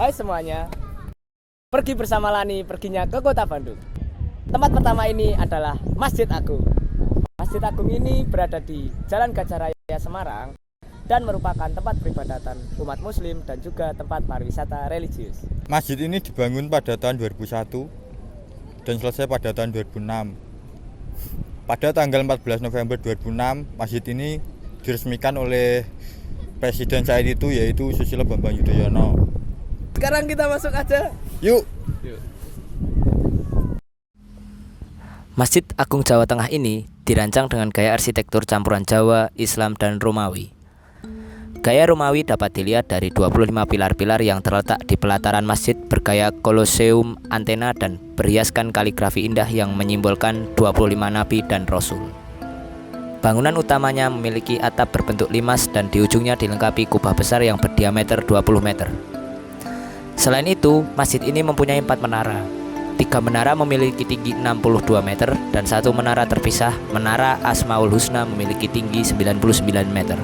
Hai semuanya, pergi bersama Lani, perginya ke kota Bandung. Tempat pertama ini adalah Masjid Agung. Masjid Agung ini berada di Jalan Gajah Raya Semarang dan merupakan tempat peribadatan umat muslim dan juga tempat pariwisata religius. Masjid ini dibangun pada tahun 2001 dan selesai pada tahun 2006. Pada tanggal 14 November 2006, masjid ini diresmikan oleh Presiden saat itu, yaitu Susilo Bambang Yudhoyono. Sekarang kita masuk aja. Yuk. Masjid Agung Jawa Tengah ini dirancang dengan gaya arsitektur campuran Jawa, Islam, dan Romawi. Gaya Romawi dapat dilihat dari 25 pilar-pilar yang terletak di pelataran masjid bergaya koloseum, antena, dan berhiaskan kaligrafi indah yang menyimbolkan 25 nabi dan rasul. Bangunan utamanya memiliki atap berbentuk limas dan di ujungnya dilengkapi kubah besar yang berdiameter 20 meter. Selain itu, masjid ini mempunyai 4 menara. 3 menara memiliki tinggi 62 meter dan 1 menara terpisah, Menara Asmaul Husna, memiliki tinggi 99 meter.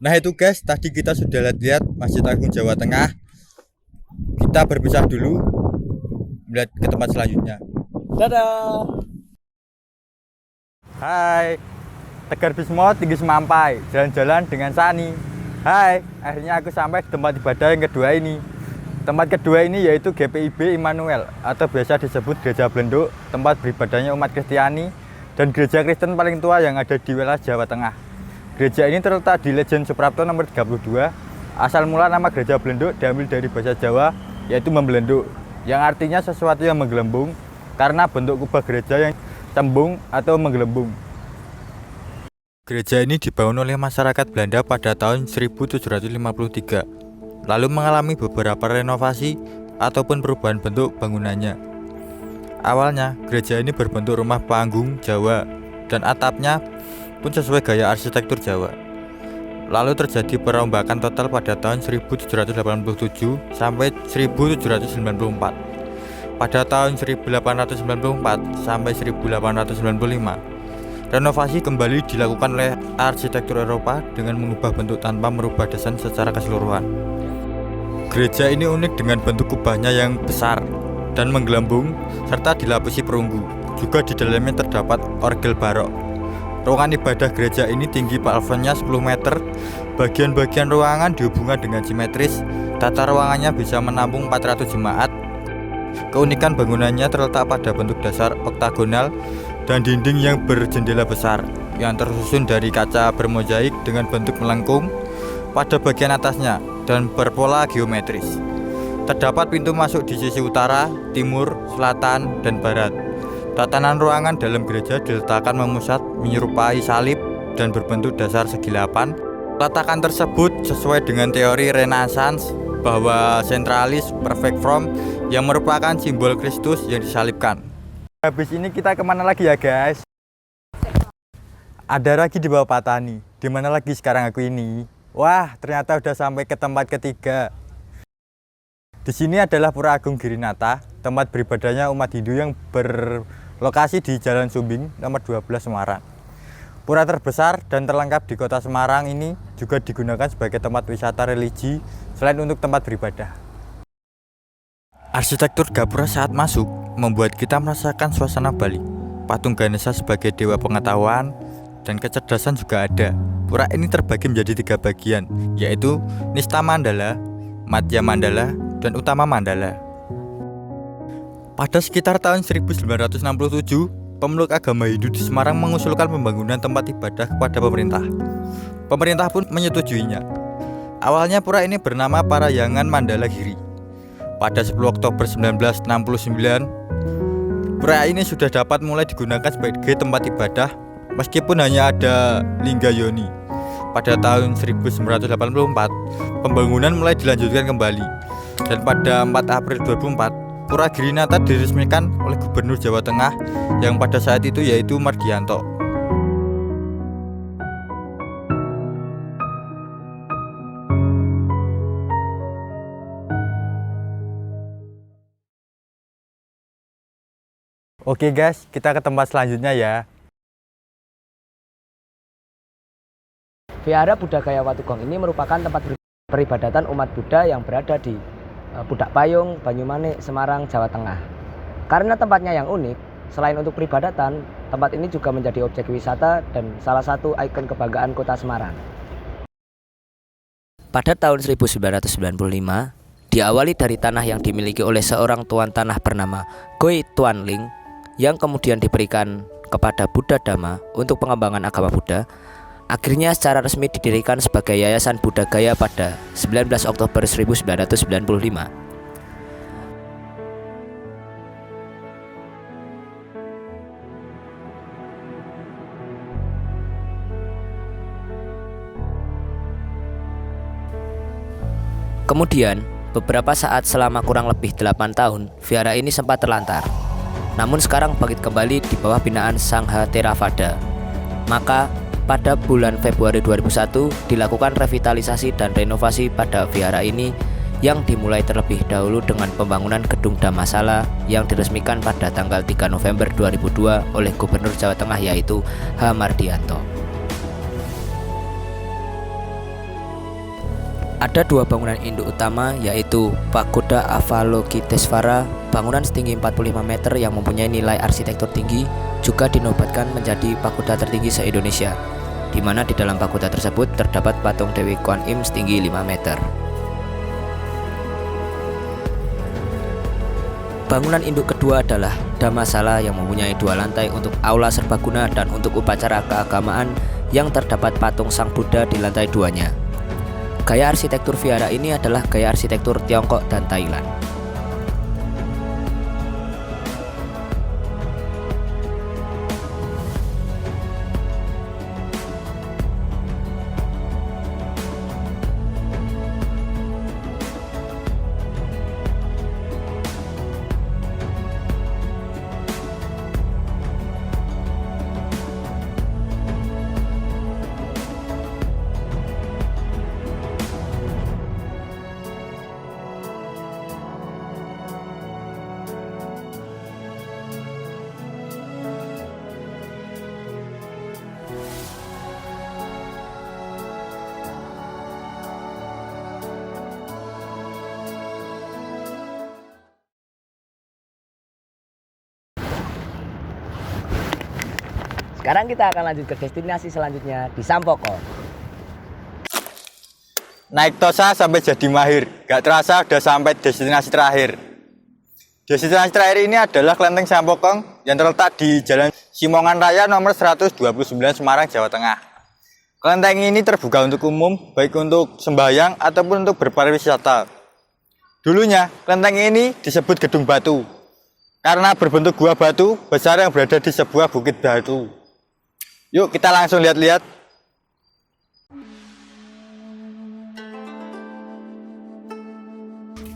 Nah itu guys, tadi kita sudah lihat Masjid Agung Jawa Tengah. Kita berpisah dulu, melihat ke tempat selanjutnya. Dadah. Hai, Tegar Bismo Tinggi Semampai, jalan-jalan dengan Sani. Hai, akhirnya aku sampai di tempat ibadah yang kedua ini. Tempat kedua ini yaitu GPIB Immanuel atau biasa disebut Gereja Blenduk, tempat beribadahnya umat Kristiani dan gereja Kristen paling tua yang ada di wilayah Jawa Tengah. Gereja ini terletak di Legend Suprapto nomor 32. Asal mula nama Gereja Blenduk diambil dari bahasa Jawa, yaitu membelenduk, yang artinya sesuatu yang menggelembung karena bentuk kubah gereja yang cembung atau menggelembung. Gereja ini dibangun oleh masyarakat Belanda pada tahun 1753, lalu mengalami beberapa renovasi ataupun perubahan bentuk bangunannya. Awalnya, gereja ini berbentuk rumah panggung Jawa dan atapnya pun sesuai gaya arsitektur Jawa. Lalu terjadi perombakan total pada tahun 1787 sampai 1794. Pada tahun 1894 sampai 1895, renovasi kembali dilakukan oleh arsitektur Eropa dengan mengubah bentuk tanpa merubah desain secara keseluruhan. Gereja ini unik dengan bentuk kubahnya yang besar dan menggelembung serta dilapisi perunggu. Juga di dalamnya terdapat orgel barok. Ruangan ibadah gereja ini tinggi plafonnya 10 meter. Bagian-bagian ruangan dihubungkan dengan simetris. Tata ruangannya bisa menampung 400 jemaat. Keunikan bangunannya terletak pada bentuk dasar oktagonal dan dinding yang berjendela besar yang tersusun dari kaca bermozaik dengan bentuk melengkung pada bagian atasnya dan berpola geometris. Terdapat pintu masuk di sisi utara, timur, selatan, dan barat. Tatanan ruangan dalam gereja diletakkan memusat menyerupai salib dan berbentuk dasar segi 8. Letakan tersebut sesuai dengan teori Renaissance bahwa sentralis perfect form yang merupakan simbol Kristus yang disalibkan. Habis ini kita kemana lagi ya guys? Ada lagi di bawah Patani. Di mana lagi sekarang aku ini? Wah, ternyata udah sampai ke tempat ketiga. Di sini adalah Pura Agung Girinata, tempat beribadahnya umat Hindu yang berlokasi di Jalan Sumbing nomor 12 Semarang. Pura terbesar dan terlengkap di kota Semarang ini juga digunakan sebagai tempat wisata religi selain untuk tempat beribadah. Arsitektur gapura saat masuk membuat kita merasakan suasana Bali. Patung Ganesha sebagai dewa pengetahuan dan kecerdasan juga ada. Pura ini terbagi menjadi 3 bagian, yaitu Nista Mandala, Madhya Mandala, dan Utama Mandala. Pada sekitar tahun 1967, pemeluk agama Hindu di Semarang mengusulkan pembangunan tempat ibadah kepada pemerintah. Pemerintah pun menyetujuinya. Awalnya pura ini bernama Parayangan Mandala Giri. Pada 10 Oktober 1969, pura ini sudah dapat mulai digunakan sebagai tempat ibadah meskipun hanya ada lingga yoni. Pada tahun 1984, pembangunan mulai dilanjutkan kembali. Dan pada 4 April 2004, Pura Girinata diresmikan oleh Gubernur Jawa Tengah yang pada saat itu yaitu Mardiyanto. Oke guys, kita ke tempat selanjutnya ya. Vihara Buddha Gaya Watugong ini merupakan tempat peribadatan umat Buddha yang berada di Pudak Payung, Banyumanik, Semarang, Jawa Tengah. Karena tempatnya yang unik, selain untuk peribadatan, tempat ini juga menjadi objek wisata dan salah satu ikon kebanggaan kota Semarang. Pada tahun 1995, diawali dari tanah yang dimiliki oleh seorang tuan tanah bernama Goi Tuan Ling yang kemudian diberikan kepada Buddha Dhamma untuk pengembangan agama Buddha. Akhirnya secara resmi didirikan sebagai Yayasan Buddha Gaya pada 19 Oktober 1995. Kemudian, beberapa saat selama kurang lebih 8 tahun, vihara ini sempat terlantar. Namun sekarang bangkit kembali di bawah binaan Sangha Theravada. Maka pada bulan Februari 2001 dilakukan revitalisasi dan renovasi pada vihara ini yang dimulai terlebih dahulu dengan pembangunan gedung Dhammasala yang diresmikan pada tanggal 3 November 2002 oleh Gubernur Jawa Tengah yaitu H. Mardiyanto. Ada 2 bangunan induk utama yaitu Pagoda Avalokitesvara, bangunan setinggi 45 meter yang mempunyai nilai arsitektur tinggi, juga dinobatkan menjadi pagoda tertinggi se-Indonesia, di mana di dalam pagoda tersebut terdapat patung Dewi Kuan Im setinggi 5 meter. Bangunan induk kedua adalah Dhammasala yang mempunyai 2 lantai untuk aula serbaguna dan untuk upacara keagamaan yang terdapat patung Sang Buddha di lantai 2-nya. Gaya arsitektur vihara ini adalah gaya arsitektur Tiongkok dan Thailand. Sekarang kita akan lanjut ke destinasi selanjutnya di Sampokong. Naik Tosa sampai jadi mahir, gak terasa udah sampai destinasi terakhir. Destinasi terakhir ini adalah Kelenteng Sampokong yang terletak di Jalan Simongan Raya nomor 129 Semarang, Jawa Tengah. Kelenteng ini terbuka untuk umum, baik untuk sembahyang ataupun untuk berpariwisata. Dulunya, kelenteng ini disebut Gedung Batu, karena berbentuk gua batu besar yang berada di sebuah bukit batu. Yuk kita langsung lihat-lihat.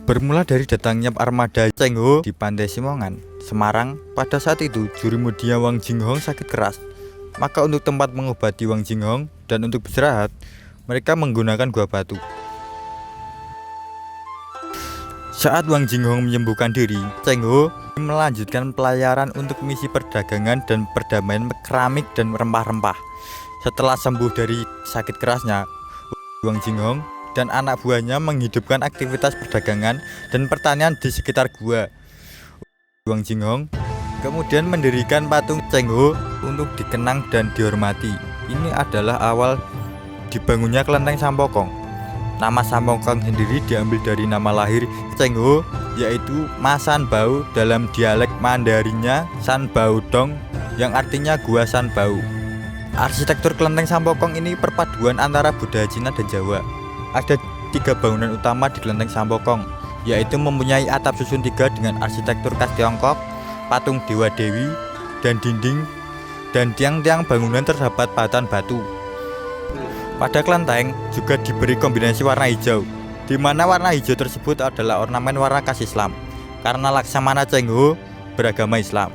Bermula dari datangnya armada Cheng-ho di Pantai Simongan, Semarang, pada saat itu juri mudia Wang Jinghong sakit keras. Maka untuk tempat mengobati Wang Jinghong dan untuk beristirahat, mereka menggunakan gua batu. Saat Wang Jinghong menyembuhkan diri, Cheng-ho melanjutkan pelayaran untuk misi perdagangan dan perdamaian keramik dan rempah-rempah. Setelah sembuh dari sakit kerasnya, Wang Jinghong dan anak buahnya menghidupkan aktivitas perdagangan dan pertanian di sekitar gua. Wang Jinghong kemudian mendirikan patung Cheng Ho untuk dikenang dan dihormati. Ini adalah awal dibangunnya kelenteng Sampokong. Nama Sampokong sendiri diambil dari nama lahir Cheng Ho, yaitu Ma San Bau, dalam dialek Mandarinnya San Bau Dong, yang artinya gua San Bau. Arsitektur kelenteng Sampokong ini perpaduan antara budaya Cina dan Jawa. Ada 3 bangunan utama di kelenteng Sampokong, yaitu mempunyai atap susun 3 dengan arsitektur khas Tiongkok, patung dewa dewi, dan dinding dan tiang-tiang bangunan terdapat batan batu. Pada kelenteng juga diberi kombinasi warna hijau, di mana warna hijau tersebut adalah ornamen warna khas Islam, karena Laksamana Cheng Ho beragama Islam.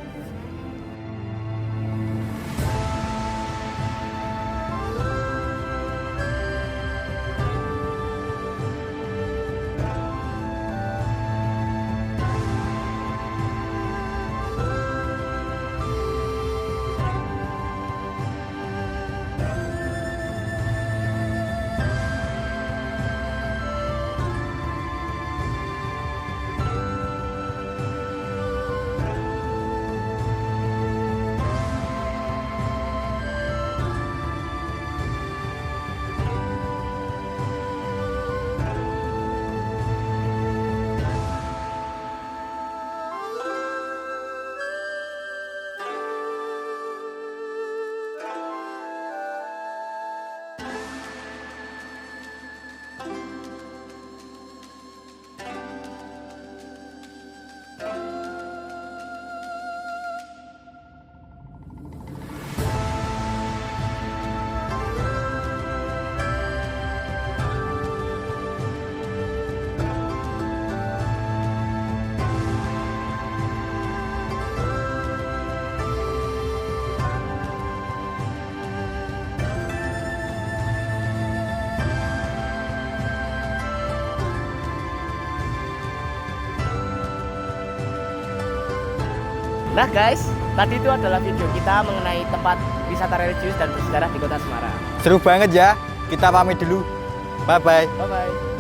Nah guys, tadi itu adalah video kita mengenai tempat wisata religius dan bersejarah di kota Semarang. Seru banget ya, kita pamit dulu. Bye-bye. Bye-bye.